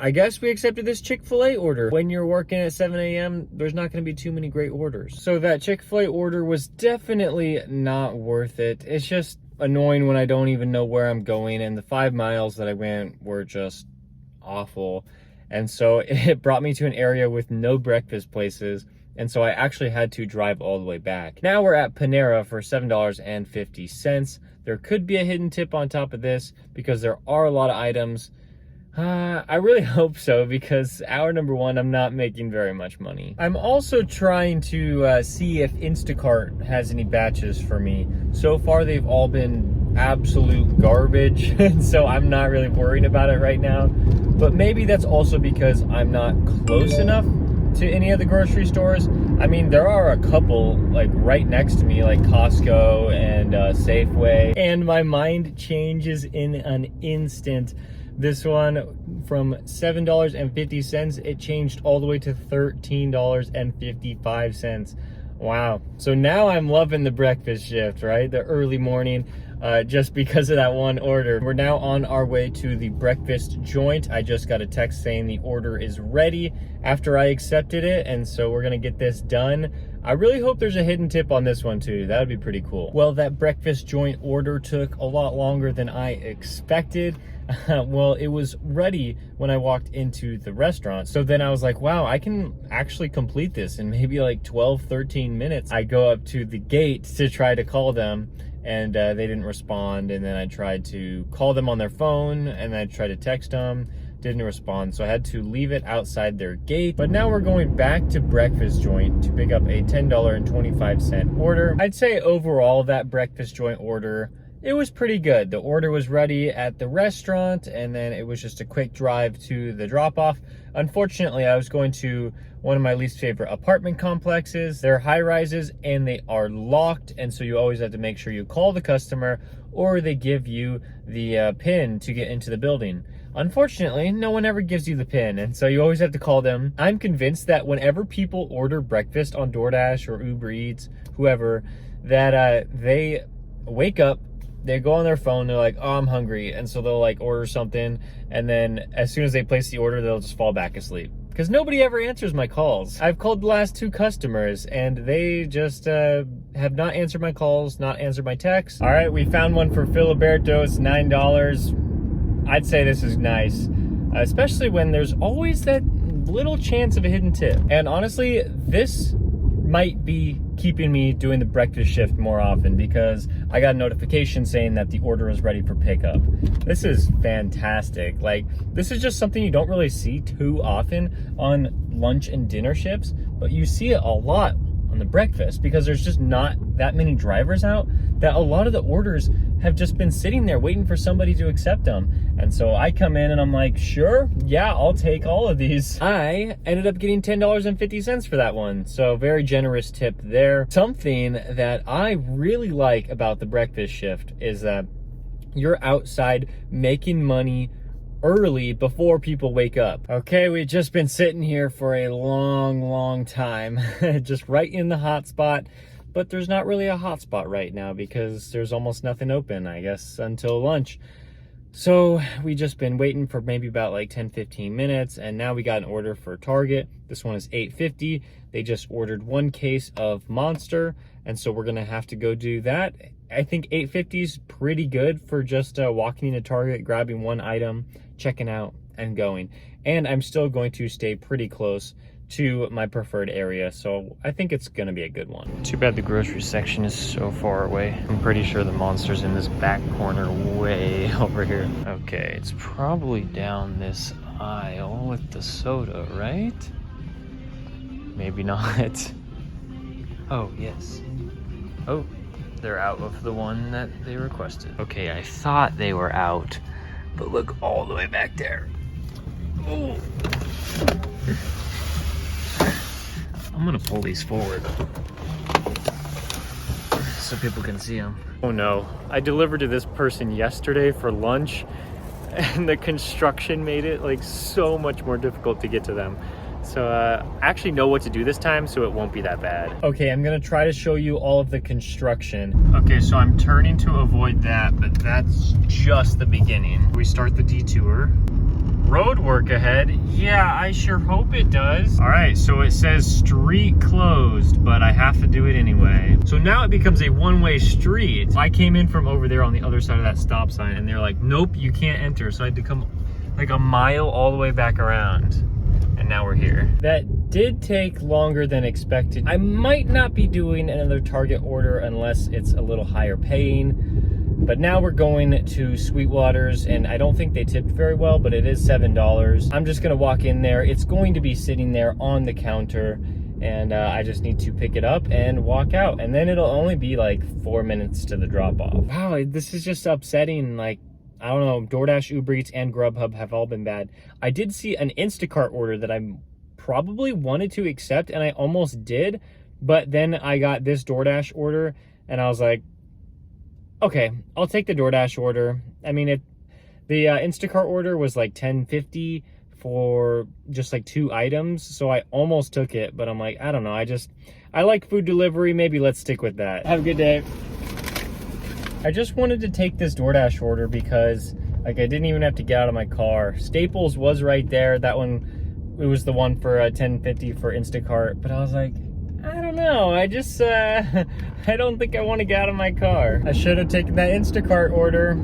I guess we accepted this Chick-fil-A order. When you're working at 7 a.m., there's not going to be too many great orders. So that Chick-fil-A order was definitely not worth it. It's just annoying when I don't even know where I'm going, and the 5 miles that I went were just awful. And so it brought me to an area with no breakfast places, and so I actually had to drive all the way back. Now we're at Panera for $7.50. There could be a hidden tip on top of this because there are a lot of items. I really hope so, because hour number 1, I'm not making very much money. I'm also trying to see if Instacart has any batches for me. So far, they've all been absolute garbage, and so I'm not really worried about it right now. But maybe that's also because I'm not close enough to any of the grocery stores. I mean, there are a couple like right next to me, like Costco and Safeway, and my mind changes in an instant. This one from $7.50, it changed all the way to $13.55. Wow. So now I'm loving the breakfast shift, right? The early morning, just because of that one order. We're now on our way to the breakfast joint. I just got a text saying the order is ready after I accepted it, and so we're gonna get this done. I really hope there's a hidden tip on this one too. That would be pretty cool. Well, that breakfast joint order took a lot longer than I expected. Well, it was ready when I walked into the restaurant. So then I was like, wow, I can actually complete this in maybe like 12, 13 minutes. I go up to the gate to try to call them, and they didn't respond. And then I tried to call them on their phone, and I tried to text them, didn't respond. So I had to leave it outside their gate. But now we're going back to breakfast joint to pick up a $10.25 order. I'd say overall that breakfast joint order, it was pretty good. The order was ready at the restaurant, and then it was just a quick drive to the drop-off. Unfortunately, I was going to one of my least favorite apartment complexes. They're high-rises and they are locked, and so you always have to make sure you call the customer or they give you the PIN to get into the building. Unfortunately, no one ever gives you the PIN, and so you always have to call them. I'm convinced that whenever people order breakfast on DoorDash or Uber Eats, whoever, that they wake up, they go on their phone, they're like, oh, I'm hungry, and so they'll like order something, and then as soon as they place the order, they'll just fall back asleep. Because nobody ever answers my calls. I've called the last 2 customers, and they just have not answered my calls, not answered my texts. All right, we found one for Filiberto. It's $9. I'd say this is nice, especially when there's always that little chance of a hidden tip. And honestly, this might be keeping me doing the breakfast shift more often, because I got a notification saying that the order is ready for pickup. This is fantastic. Like, this is just something you don't really see too often on lunch and dinner shifts, but you see it a lot on the breakfast because there's just not that many drivers out, that a lot of the orders have just been sitting there waiting for somebody to accept them. And so I come in and I'm like, sure, yeah, I'll take all of these. I ended up getting $10.50 for that one. So very generous tip there. Something that I really like about the breakfast shift is that you're outside making money early before people wake up. Okay, we've just been sitting here for a long time, just right in the hot spot. But there's not really a hot spot right now because there's almost nothing open, I guess, until lunch. So we just been waiting for maybe about like 10-15 minutes, and now we got an order for Target. This one is $8.50. They just ordered 1 case of Monster, and so we're gonna have to go do that. I think $8.50 is pretty good for just walking into Target, grabbing 1 item, checking out, and going. And I'm still going to stay pretty close to my preferred area, so I think it's gonna be a good one. Too bad the grocery section is so far away. I'm pretty sure the Monster's in this back corner way over here. Okay, it's probably down this aisle with the soda, right? Maybe not. Oh, yes. Oh, they're out of the one that they requested. Okay, I thought they were out, but look all the way back there. Oh. I'm gonna pull these forward so people can see them. Oh no, I delivered to this person yesterday for lunch, and the construction made it like so much more difficult to get to them. So I actually know what to do this time, so it won't be that bad. Okay, I'm gonna try to show you all of the construction. Okay, so I'm turning to avoid that, but that's just the beginning. We start the detour. road work ahead. Yeah, I sure hope it does. All right, so it says street closed, but I have to do it anyway. So now it becomes a one-way street. I came in from over there on the other side of that stop sign, and they're like, nope, you can't enter. So I had to come like a mile all the way back around. And now we're here. That did take longer than expected. I might not be doing another Target order unless it's a little higher paying. But now we're going to Sweetwater's, and I don't think they tipped very well, but it is $7. I'm just gonna walk in there. It's going to be sitting there on the counter, and I just need to pick it up and walk out. And then it'll only be like 4 minutes to the drop off. Wow, this is just upsetting. Like, I don't know, DoorDash, Uber Eats, and Grubhub have all been bad. I did see an Instacart order that I probably wanted to accept, and I almost did, but then I got this DoorDash order, and I was like, okay, I'll take the DoorDash order. I mean, the Instacart order was like $10.50 for just like 2 items, so I almost took it, but I'm like, I don't know, I like food delivery, maybe let's stick with that. Have a good day. I just wanted to take this DoorDash order because like I didn't even have to get out of my car. Staples was right there. That one, it was the one for $10.50 for Instacart, but I was like, I don't know. I just, I don't think I want to get out of my car. I should have taken that Instacart order.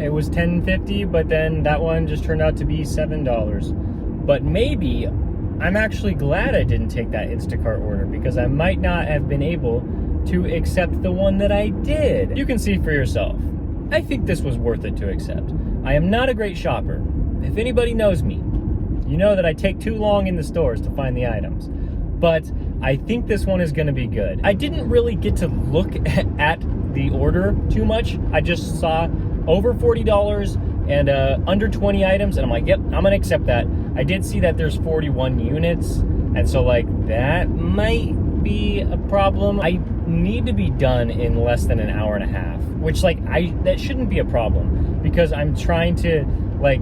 It was $10.50, but then that one just turned out to be $7. But maybe I'm actually glad I didn't take that Instacart order because I might not have been able to accept the one that I did. You can see for yourself. I think this was worth it to accept. I am not a great shopper. If anybody knows me, you know that I take too long in the stores to find the items. But I think this one is gonna be good. I didn't really get to look at the order too much. I just saw over $40 and under 20 items, and I'm like, yep, I'm gonna accept that. I did see that there's 41 units, and so like that might be a problem. I need to be done in less than an hour and a half, which like that shouldn't be a problem because I'm trying to like,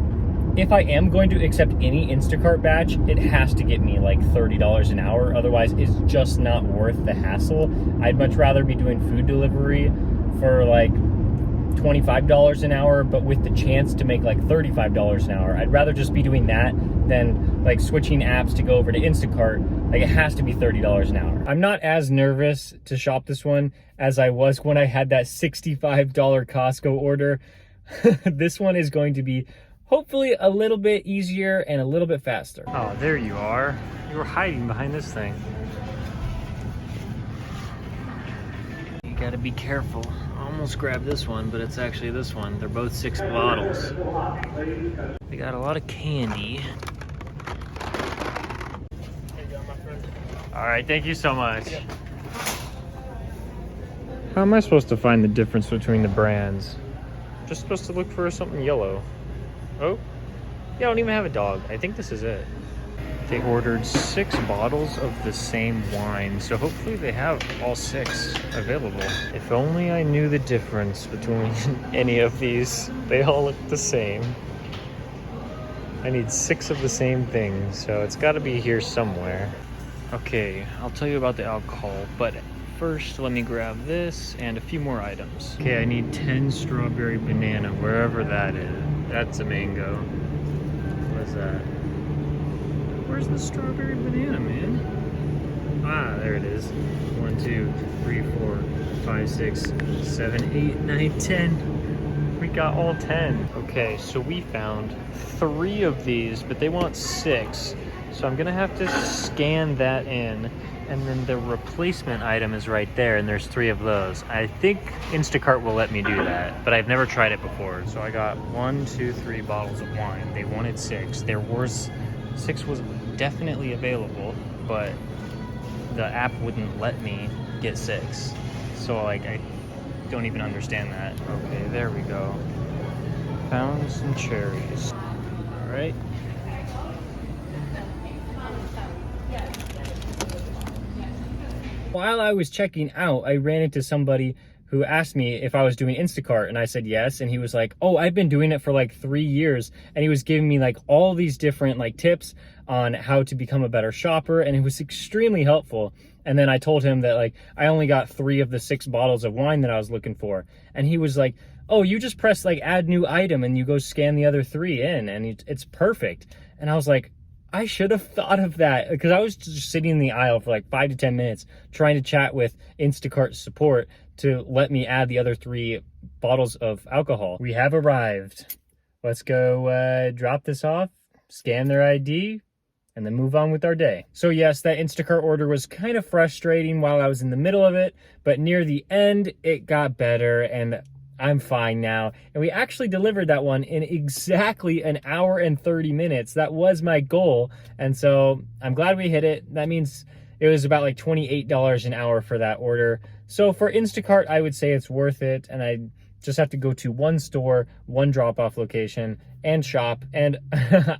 if I am going to accept any Instacart batch, it has to get me like $30 an hour. Otherwise, it's just not worth the hassle. I'd much rather be doing food delivery for like $25 an hour, but with the chance to make like $35 an hour. I'd rather just be doing that than like switching apps to go over to Instacart. Like it has to be $30 an hour. I'm not as nervous to shop this one as I was when I had that $65 Costco order. This one is going to be hopefully a little bit easier and a little bit faster. Oh, there you are. You were hiding behind this thing. You gotta be careful. I almost grabbed this one, but it's actually this one. They're both 6 bottles. They got a lot of candy. There you go, my friend. All right, thank you so much. Yeah. How am I supposed to find the difference between the brands? Just supposed to look for something yellow. Oh, yeah, I don't even have a dog. I think this is it. They ordered 6 bottles of the same wine, so hopefully they have all 6 available. If only I knew the difference between any of these. They all look the same. I need 6 of the same thing, so it's got to be here somewhere. Okay, I'll tell you about the alcohol, but first let me grab this and a few more items. Okay, I need 10 strawberry banana, wherever that is. That's a mango. What is that? Where's the strawberry banana, man? Ah, there it is. 1, 2, 3, 4, 5, 6, 7, 8, 9, 10. We got all 10. Okay, so we found 3 of these, but they want 6. So I'm gonna have to scan that in, and then the replacement item is right there, and there's 3 of those. I think Instacart will let me do that, but I've never tried it before. So I got 1, 2, 3 bottles of wine. They wanted 6. There was 6 was definitely available, but the app wouldn't let me get 6. So like I don't even understand that. Okay, there we go. Found some cherries. All right. While I was checking out, I ran into somebody who asked me if I was doing Instacart, and I said yes, and he was like, oh, I've been doing it for like 3 years, and he was giving me like all these different like tips on how to become a better shopper, and it was extremely helpful. And then I told him that like I only got 3 of the 6 bottles of wine that I was looking for, and he was like, oh, you just press like add new item and you go scan the other 3 in and it's perfect. And I was like, I should have thought of that, because I was just sitting in the aisle for like 5 to 10 minutes trying to chat with Instacart support to let me add the other 3 bottles of alcohol. We have arrived. Let's go drop this off, scan their ID, and then move on with our day. So yes, that Instacart order was kind of frustrating while I was in the middle of it, but near the end, it got better and I'm fine now. And we actually delivered that one in exactly an hour and 30 minutes. That was my goal. And so I'm glad we hit it. That means it was about like $28 an hour for that order. So for Instacart, I would say it's worth it. And I just have to go to one store, one drop-off location, and shop. And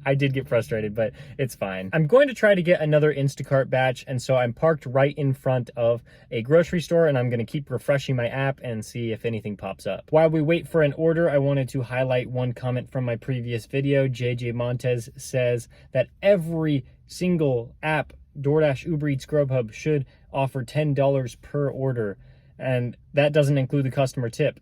I did get frustrated, but it's fine. I'm going to try to get another Instacart batch, and so I'm parked right in front of a grocery store, and I'm going to keep refreshing my app and see if anything pops up. While we wait for an order, I wanted to highlight one comment from my previous video. JJ Montez says that every single app, DoorDash, Uber Eats, Grubhub, should offer $10 per order, and that doesn't include the customer tip.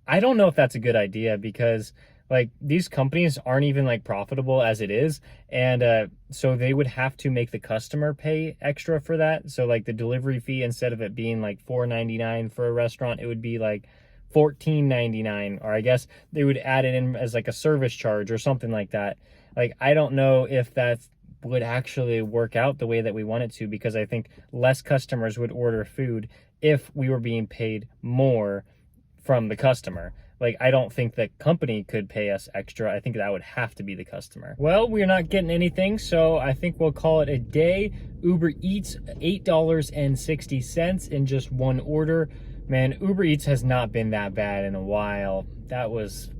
I don't know if that's a good idea, because like these companies aren't even like profitable as it is, and so they would have to make the customer pay extra for that. So like the delivery fee, instead of it being like $4.99 for a restaurant, it would be like $14.99, or I guess they would add it in as like a service charge or something like that. Like I don't know if that would actually work out the way that we want it to, because I think less customers would order food if we were being paid more from the customer. Like, I don't think the company could pay us extra. I think that would have to be the customer. Well, we're not getting anything, so I think we'll call it a day. Uber Eats, $8.60 in just one order. Man, Uber Eats has not been that bad in a while. That was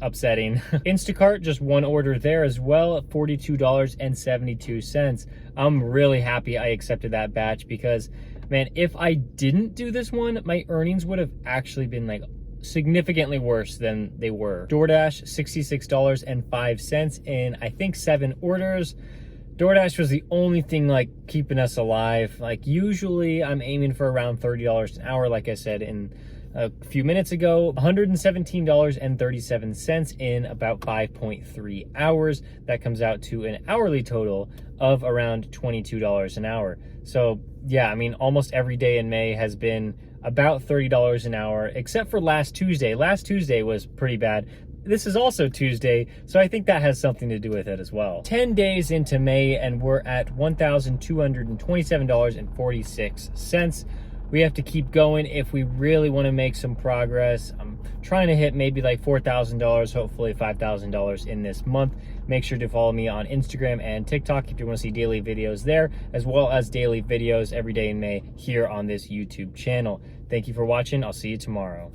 upsetting. Instacart, just one order there as well, $42.72. I'm really happy I accepted that batch, because man, if I didn't do this one, my earnings would have actually been like significantly worse than they were. DoorDash, $66.05 in I think 7 orders. DoorDash was the only thing like keeping us alive. Like usually I'm aiming for around $30 an hour, like I said in a few minutes ago. $117.37 in about 5.3 hours. That comes out to an hourly total of around $22 an hour. So yeah, I mean, almost every day in May has been about $30 an hour, except for last Tuesday. Last Tuesday was pretty bad. This is also Tuesday, so I think that has something to do with it as well. 10 days into May, and we're at $1,227.46. We have to keep going if we really want to make some progress. I'm trying to hit maybe like $4,000, hopefully $5,000 in this month. Make sure to follow me on Instagram and TikTok if you want to see daily videos there, as well as daily videos every day in May here on this YouTube channel. Thank you for watching. I'll see you tomorrow.